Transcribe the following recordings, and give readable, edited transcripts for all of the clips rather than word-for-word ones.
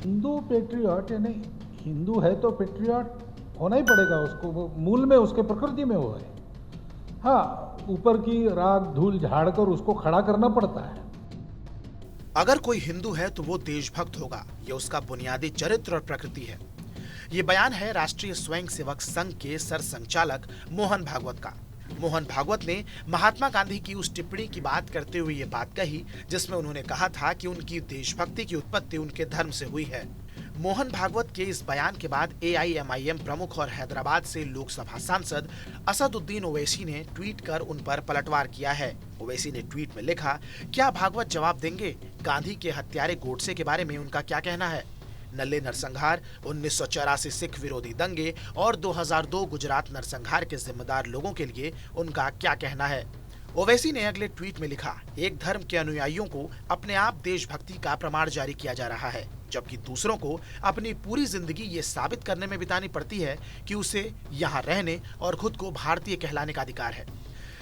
Hindu patriot यानी हिंदू है तो पेट्रियट होना ही पड़ेगा उसको, वो मूल में उसके प्रकृति में वो है। हाँ, ऊपर की राग धूल झाड़कर उसको खड़ा करना पड़ता है। अगर कोई हिंदू है तो वो देशभक्त होगा, ये उसका बुनियादी चरित्र और प्रकृति है। ये बयान है राष्ट्रीय स्वयंसेवक संघ के सरसंघचालक मोहन भागवत का। मोहन भागवत ने महात्मा गांधी की उस टिप्पणी की बात करते हुए ये बात कही जिसमें उन्होंने कहा था कि उनकी देशभक्ति की उत्पत्ति उनके धर्म से हुई है। मोहन भागवत के इस बयान के बाद AIMIM प्रमुख और हैदराबाद से लोकसभा सांसद असदुद्दीन ओवैसी ने ट्वीट कर उन पर पलटवार किया है। ओवैसी ने ट्वीट में लिखा, क्या भागवत जवाब देंगे? गांधी के हत्यारे गोडसे के बारे में उनका क्या कहना है? नल्ले नरसंहार, 1984 सिख विरोधी दंगे और 2002 गुजरात नरसंहार के जिम्मेदार लोगों के लिए उनका क्या कहना है? ओवैसी ने अगले ट्वीट में लिखा, एक धर्म के अनुयायियों को अपने आप देशभक्ति का प्रमाण जारी किया जा रहा है, जबकि दूसरों को अपनी पूरी जिंदगी ये साबित करने में बितानी पड़ती है कि उसे यहाँ रहने और खुद को भारतीय कहलाने का अधिकार है।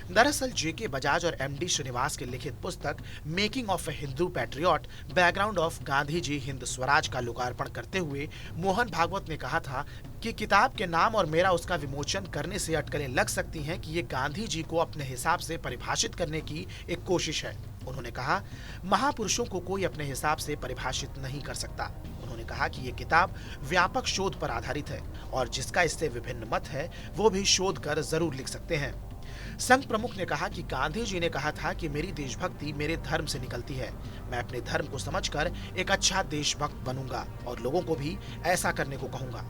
दरअसल JK बजाज और MD श्रीनिवास के लिखित पुस्तक making of a Hindu patriot background of Gandhi ji Hind Swaraj का लोकार्पण करते हुए मोहन भागवत ने कहा था कि किताब के नाम और मेरा उसका विमोचन करने से अटकलें लग सकती हैं कि ये गांधी जी को अपने हिसाब से परिभाषित करने की एक कोशिश है। उन्होंने कहा, महापुरुषों को कोई अपने हिसाब से परिभाषित नहीं कर सकता। उन्होंने कहा कि ये किताब व्यापक शोध पर आधारित है और जिसका इससे विभिन्न मत है वो भी शोध कर जरूर लिख सकते हैं। संघ प्रमुख ने कहा कि गांधी जी ने कहा था कि मेरी देशभक्ति मेरे धर्म से निकलती है। मैं अपने धर्म को समझकर एक अच्छा देशभक्त बनूंगा और लोगों को भी ऐसा करने को कहूंगा।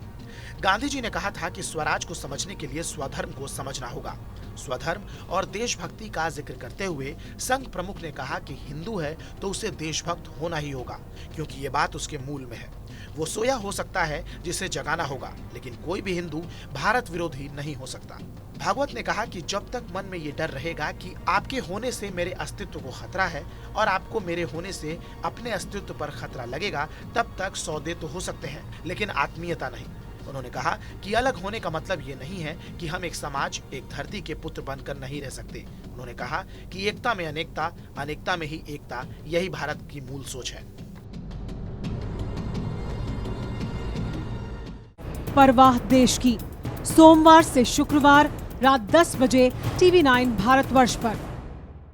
गांधी जी ने कहा था कि स्वराज को समझने के लिए स्वधर्म को समझना होगा। स्वधर्म और देशभक्ति का जिक्र करते हुए संघ प्रमुख ने कहा कि हिंदू है तो उसे देशभक्त होना ही होगा, क्योंकि ये बात उसके मूल में है। वो सोया हो सकता है जिसे जगाना होगा, लेकिन कोई भी हिंदू भारत विरोधी नहीं हो सकता। भागवत ने कहा कि जब तक मन में ये डर रहेगा कि आपके होने से मेरे अस्तित्व को खतरा है और आपको मेरे होने से अपने अस्तित्व पर खतरा लगेगा, तब तक सौदे तो हो सकते हैं लेकिन आत्मीयता नहीं। उन्होंने कहा कि अलग होने का मतलब ये नहीं है कि हम एक समाज, एक धरती के पुत्र बनकर नहीं रह सकते। उन्होंने कहा कि एकता में अनेकता, अनेकता में ही एकता, यही भारत की मूल सोच है। परवाह देश की, सोमवार से शुक्रवार रात 10 बजे TV9 भारतवर्ष पर।